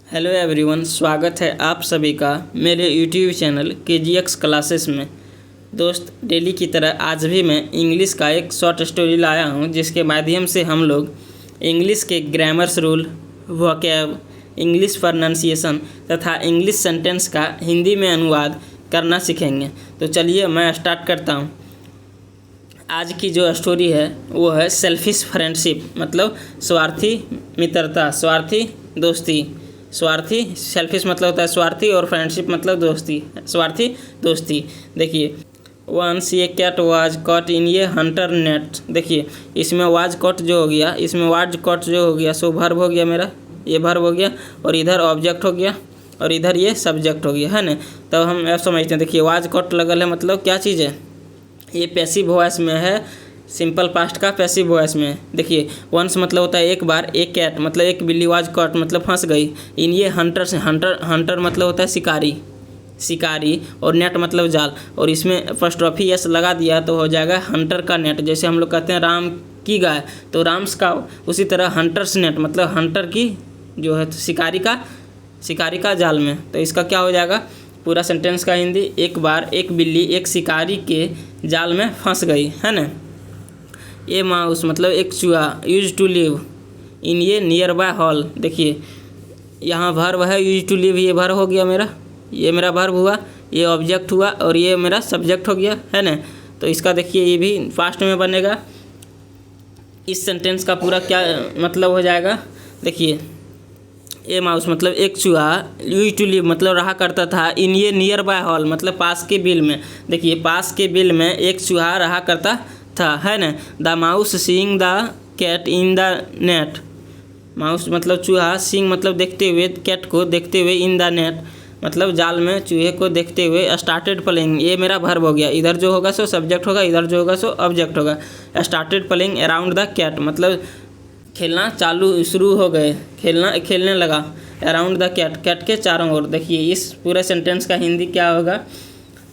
Hello everyone, स्वागत है आप सभी का मेरे यूट्यूब चैनल KGX क्लासेस में। दोस्त, डेली की तरह आज भी मैं इंग्लिश का एक शॉर्ट स्टोरी लाया हूं, जिसके माध्यम से हम लोग इंग्लिश के grammars rule, vocab, English pronunciation तथा इंग्लिश सेंटेंस का हिंदी में अनुवाद करना सीखेंगे। तो चलिए मैं स्टार्ट करता हूं। आज की जो स्टोरी है वो है सेल्फिश फ्रेंडशिप, मतलब स्वार्थी मित्रता, स्वार्थी दोस्ती। स्वार्थी, सेल्फिश मतलब होता है स्वार्थी और फ्रेंडशिप मतलब दोस्ती, स्वार्थी दोस्ती। देखिए, वंस ये कैट वाज कॉट इन ये हंटर नेट। देखिए, इसमें वाज कॉट जो हो गया, इसमें वाज कॉट जो हो गया सो वर्ब हो गया, मेरा ये वर्ब हो गया और इधर ऑब्जेक्ट हो गया और इधर ये सब्जेक्ट हो गया, है ना। तो हम अब समझते हैं। देखिए, वाज कॉट लगल है मतलब क्या चीज़ है, ये पैसिव वॉइस में है, सिंपल पास्ट का पैसिव वॉइस में है। देखिए, वंस मतलब होता है एक बार, एक कैट मतलब एक बिल्ली, वाज कॉट मतलब फंस गई इन ये हंटर से, हंटर मतलब होता है शिकारी और नेट मतलब जाल, और इसमें एपॉस्ट्रोफी एस लगा दिया तो हो जाएगा हंटर का नेट। जैसे हम लोग कहते हैं राम की गाय तो राम्स का, उसी तरह हंटर्स नेट मतलब हंटर की जो है शिकारी का जाल में। तो इसका क्या हो जाएगा पूरा सेंटेंस का हिंदी, एक बार एक बिल्ली एक शिकारी के जाल में फंस गई, है ना। ए माउस मतलब एक चूहा, यूज टू लिव इन ये नियर बाय हॉल। देखिए, यहाँ वर्ब है यूज टू लिव, ये वर्ब हो गया मेरा, ये मेरा वर्ब हुआ, ये ऑब्जेक्ट हुआ और ये मेरा सब्जेक्ट हो गया, है ना। तो इसका देखिए ये भी फास्ट में बनेगा। इस सेंटेंस का पूरा क्या मतलब हो जाएगा, देखिए, ए माउस मतलब एक चूहा, यूज टू लिव मतलब रहा करता था, इन ये नियर बाय हॉल मतलब पास के बिल में। देखिए, पास के बिल में एक चूहा रहा करता था, है ना। The mouse seeing the cat in the net. Mouse मतलब चूहा, सीइंग मतलब देखते हुए, कैट को देखते हुए, इन द नेट मतलब जाल में चूहे को देखते हुए, स्टार्टेड प्लेइंग, ये मेरा वर्ब हो गया, इधर जो होगा सो सब्जेक्ट होगा, इधर जो होगा सो ऑब्जेक्ट होगा। Started playing around the cat मतलब खेलना शुरू हो गए, खेलने लगा अराउंड द कैट के चारों ओर। देखिए, इस पूरे सेंटेंस का हिंदी क्या होगा,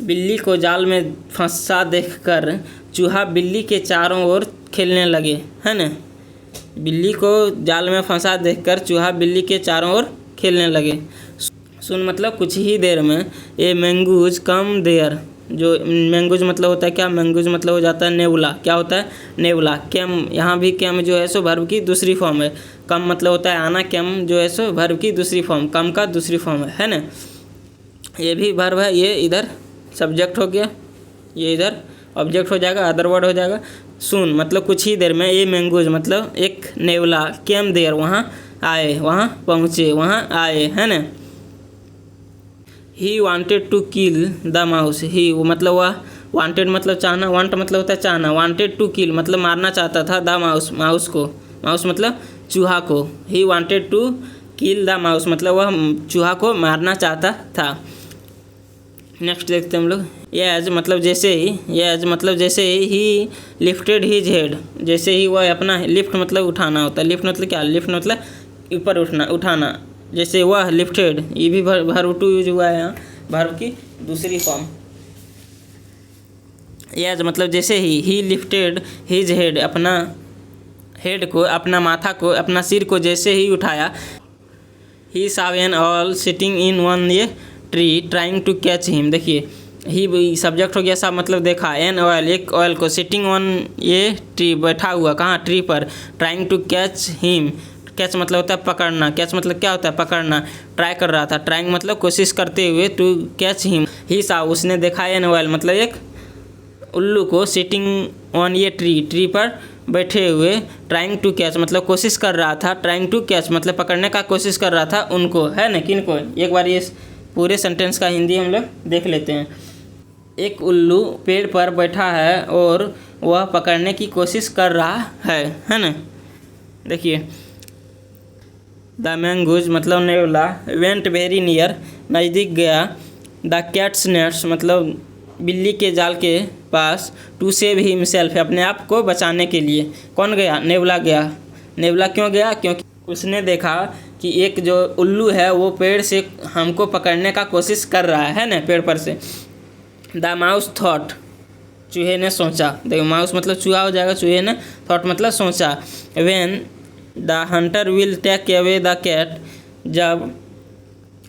बिल्ली को जाल में फंसा देखकर चूहा बिल्ली के चारों ओर खेलने लगे, है ना। बिल्ली को जाल में फंसा देखकर चूहा बिल्ली के चारों ओर खेलने लगे। सुन मतलब कुछ ही देर में, ए मैंगूज कम देयर, जो मैंगूज मतलब होता है क्या, मैंगूज मतलब हो जाता है नेबुला, क्या होता है नेबुला। कैम, यहाँ भी कैम जो है सो वर्ब की दूसरी फॉर्म है। कम मतलब होता है आना, कैम जो है सो वर्ब की दूसरी फॉर्म, कम का दूसरी फॉर्म है ना। ये भी वर्ब है, ये इधर सब्जेक्ट हो गया, ये इधर ऑब्जेक्ट हो जाएगा, अदर वर्ड हो जाएगा। सुन मतलब कुछ ही देर में, ये मैंगूज मतलब एक नेवला, कैम देयर वहाँ आए, वहाँ पहुँचे, वहाँ आए, है ना। He wanted to kill the mouse, he वो मतलब वह, वांटेड मतलब चाहना, वांट मतलब होता है चाहना, वांटेड टू किल मतलब मारना चाहता था, द माउस माउस को, माउस मतलब चूहा को। He wanted to kill the mouse मतलब वह चूहा को मारना चाहता था। नेक्स्ट देखते हैं हम लोग, एज मतलब जैसे ही, एज मतलब जैसे ही लिफ्टेड हिज हेड, जैसे ही वह अपना, लिफ्ट मतलब उठाना होता है, लिफ्ट मतलब क्या, लिफ्ट मतलब ऊपर उठाना, जैसे वह लिफ्टेड, ये भी वर्ब टू यूज हुआ है यहाँ, वर्ब की दूसरी फॉर्म। एज मतलब जैसे ही लिफ्टेड हिज हेड, अपना हेड को, अपना माथा को, अपना सिर को जैसे ही उठाया। He saw an owl sitting in one ये tree trying to catch him. देखिए, ही सब्जेक्ट हो गया, सा मतलब देखा, एन ऑयल एक ऑयल को, सिटिंग ऑन ये ट्री बैठा हुआ, कहाँ ट्री पर, trying to catch him, catch मतलब होता है पकड़ना, कैच मतलब क्या होता है पकड़ना, ट्राई कर रहा था, ट्राइंग मतलब कोशिश करते हुए, टू कैच हिम। ही सा उसने देखा, एन ऑयल मतलब एक उल्लू को, सिटिंग ऑन ये ट्री पर बैठे हुए, ट्राइंग टू कैच मतलब कोशिश कर रहा था, ट्राइंग टू कैच मतलब पकड़ने का कोशिश कर रहा था उनको, है ना, किन को। एक बार ये पूरे सेंटेंस का हिंदी हम लोग देख लेते हैं। एक उल्लू पेड़ पर बैठा है और वह पकड़ने की कोशिश कर रहा है ना। देखिए, द मैंगूज मतलब नेवला वेंट वेरी नियर नज़दीक गया, द कैट्स नेट्स मतलब बिल्ली के जाल के पास, टू सेव हिमसेल्फ अपने आप को बचाने के लिए। कौन गया, नेवला गया। नेवला क्यों गया, क्योंकि उसने देखा कि एक जो उल्लू है वो पेड़ से हमको पकड़ने का कोशिश कर रहा है ना, पेड़ पर से। द माउस थॉट, चूहे ने सोचा, देखो माउस मतलब चूहा हो जाएगा, चूहे ने, थॉट मतलब सोचा। When the hunter will take away the cat, जब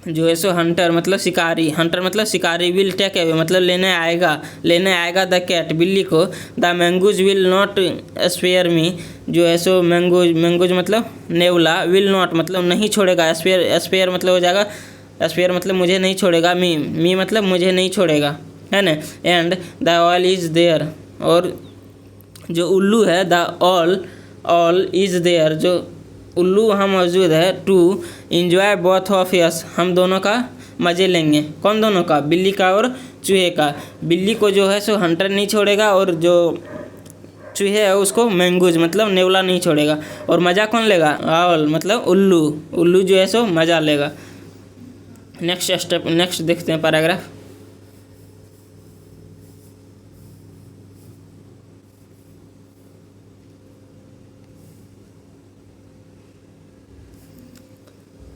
जो है सो हंटर मतलब शिकारी, हंटर मतलब शिकारी, विल टेक अवे मतलब लेने आएगा द कैट बिल्ली को। The mongoose will not spare me, जो है सो मैंगूज मतलब नेवला, विल नॉट मतलब नहीं छोड़ेगा, स्पेयर मतलब हो जाएगा, स्पेयर मतलब मुझे नहीं छोड़ेगा, मी मतलब मुझे नहीं छोड़ेगा, है ना। And the owl is there, और जो उल्लू है द ऑल इज देयर, जो उल्लू वहाँ मौजूद है। To enjoy both of us, हम दोनों का मज़े लेंगे। कौन दोनों का? बिल्ली का और चूहे का। बिल्ली को जो है सो हंटर नहीं छोड़ेगा, और जो चूहे है उसको मैंगूज मतलब नेवला नहीं छोड़ेगा। और मज़ा कौन लेगा? ऑल मतलब उल्लू जो है सो मज़ा लेगा। नेक्स्ट देखते हैं paragraph.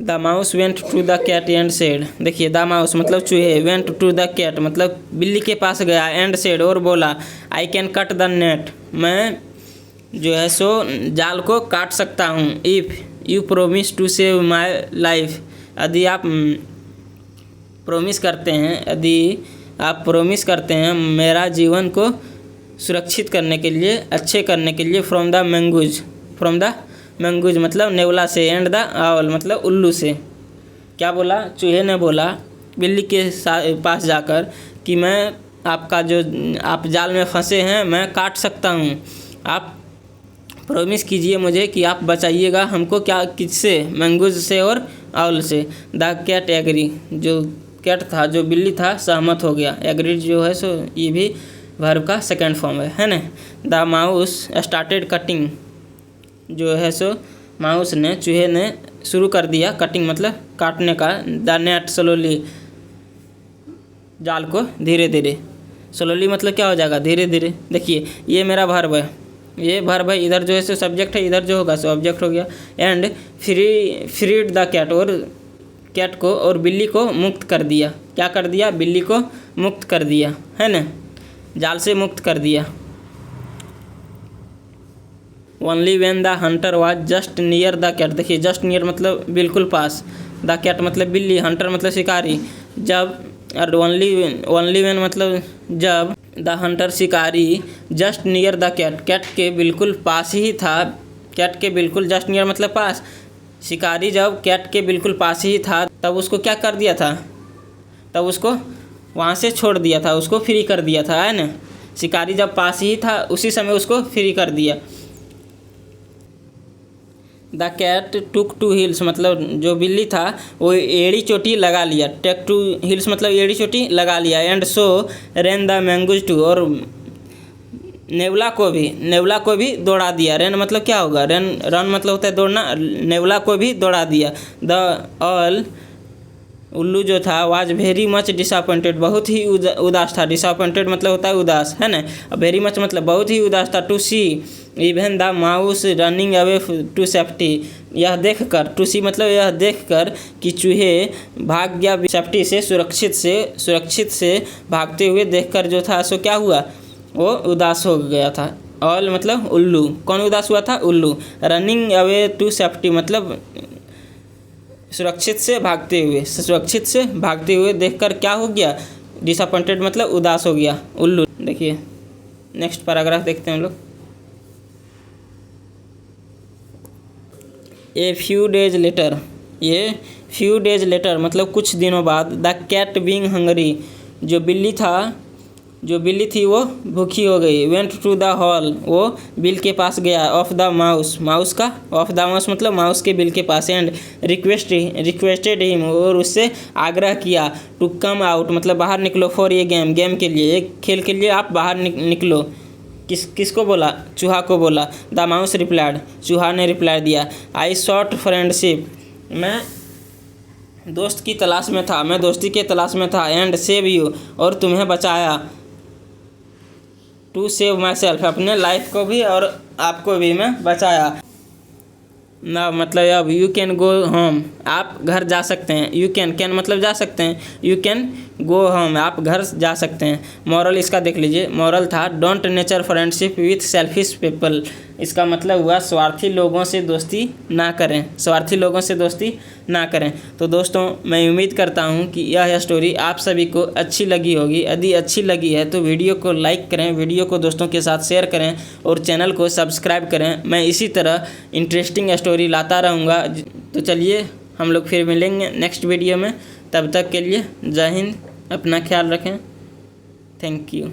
The mouse went to the cat and said, देखिए द माउस मतलब चूहे, वेंट टू द कैट मतलब बिल्ली के पास गया, एंड सेड और बोला, I can cut the net, मैं जो है सो जाल को काट सकता हूँ। If you promise to save my life, यदि आप प्रोमिस करते हैं मेरा जीवन को सुरक्षित करने के लिए, अच्छे करने के लिए, फ्रॉम द मैंगूज मतलब नेवला से, एंड द आउल मतलब उल्लू से। क्या बोला? चूहे ने बोला बिल्ली के पास जाकर कि मैं आपका जो आप जाल में फंसे हैं मैं काट सकता हूँ, आप प्रॉमिस कीजिए मुझे कि आप बचाइएगा हमको। क्या? किससे? मैंगूज से और आउल से। द कैट एग्री, जो कैट था जो बिल्ली था सहमत हो गया। एग्री जो है सो ये भी वर्ब का सेकंड फॉर्म है ना। द माउस स्टार्टेड कटिंग, जो है सो माउस ने चूहे ने शुरू कर दिया कटिंग मतलब काटने का। द नेट स्लोली, जाल को धीरे धीरे, स्लोली मतलब क्या हो जाएगा? धीरे धीरे। देखिए ये मेरा वर्ब है, ये वर्ब है, इधर जो है सो सब्जेक्ट है, इधर जो होगा सो ऑब्जेक्ट हो गया। एंड फ्रीड द कैट, और कैट को और बिल्ली को मुक्त कर दिया। क्या कर दिया? बिल्ली को मुक्त कर दिया, है ना, जाल से मुक्त कर दिया। Only when the hunter was just near the cat, देखिए जस्ट नियर मतलब बिल्कुल पास, द कैट मतलब बिल्ली, हंटर मतलब शिकारी। जब और ओनली व्हेन मतलब जब द हंटर शिकारी just near the cat, cat के बिल्कुल पास ही था, कैट के बिल्कुल जस्ट नियर मतलब पास। शिकारी जब कैट के बिल्कुल पास ही था तब उसको क्या कर दिया था? तब उसको वहाँ से छोड़ दिया था, उसको फ्री कर दिया था, है ना। शिकारी जब पास ही था उसी समय उसको फ्री कर दिया। The cat took to heels मतलब जो बिल्ली था वो एड़ी चोटी लगा लिया। टेक टू हिल्स मतलब एड़ी चोटी लगा लिया। And so ran the mongoose too, और नेवला को भी दौड़ा दिया। रेन मतलब क्या होगा? रन मतलब होता है दौड़ना, नेवला को भी दौड़ा दिया। द ऑल उल्लू जो था वाज वेरी मच डिसअपॉइंटेड, बहुत ही उदास था। डिसअपॉइंटेड मतलब होता है उदास, है ना। वेरी मच मतलब बहुत ही उदास था। To see even the mouse running away to safety, यह देखकर, टू सी मतलब यह देखकर कि चूहे भाग गया सेफ्टी से, सुरक्षित से भागते हुए देखकर जो था सो क्या हुआ? वो उदास हो गया था। ऑल मतलब उल्लू, कौन उदास हुआ था? उल्लू। रनिंग अवे टू सेफ्टी मतलब सुरक्षित से भागते हुए देखकर क्या हो गया? डिसअपॉइंटेड मतलब उदास हो गया उल्लू। देखिए नेक्स्ट पैराग्राफ देखते हैं हम लोग। ए फ्यू डेज लेटर, ये फ्यू डेज लेटर मतलब कुछ दिनों बाद। द कैट बीइंग हंगरी, जो बिल्ली थी वो भूखी हो गई। वेंट टू द हॉल, वो बिल के पास गया। ऑफ द माउस मतलब माउस के बिल के पास। एंड रिक्वेस्टेड हिम, और उससे आग्रह किया। टू कम आउट मतलब बाहर निकलो। फॉर ये गेम के लिए, एक खेल के लिए आप बाहर निकलो। किसको बोला? चूहा को बोला। द माउस रिप्लाइड, चूहा ने रिप्लाई दिया। आई सॉट फ्रेंडशिप, मैं दोस्ती की तलाश में था। एंड सेव यू, और तुम्हें बचाया। टू सेव माई सेल्फ, अपने लाइफ को भी और आपको भी मैं बचाया। ना मतलब अब यू कैन गो होम, आप घर जा सकते हैं। यू कैन मतलब जा सकते हैं। यू कैन गो होम, आप घर जा सकते हैं। मॉरल इसका देख लीजिए। मॉरल था don't nature friendship with selfish people, इसका मतलब हुआ स्वार्थी लोगों से दोस्ती ना करें, स्वार्थी लोगों से दोस्ती ना करें। तो दोस्तों मैं उम्मीद करता हूँ कि यह स्टोरी आप सभी को अच्छी लगी होगी। यदि अच्छी लगी है तो वीडियो को लाइक करें, वीडियो को दोस्तों के साथ शेयर करें और चैनल को सब्सक्राइब करें। मैं इसी तरह इंटरेस्टिंग स्टोरी लाता रहूँगा। तो चलिए हम लोग फिर मिलेंगे नेक्स्ट वीडियो में। तब तक के लिए जय हिंद, अपना ख्याल रखें। Thank you.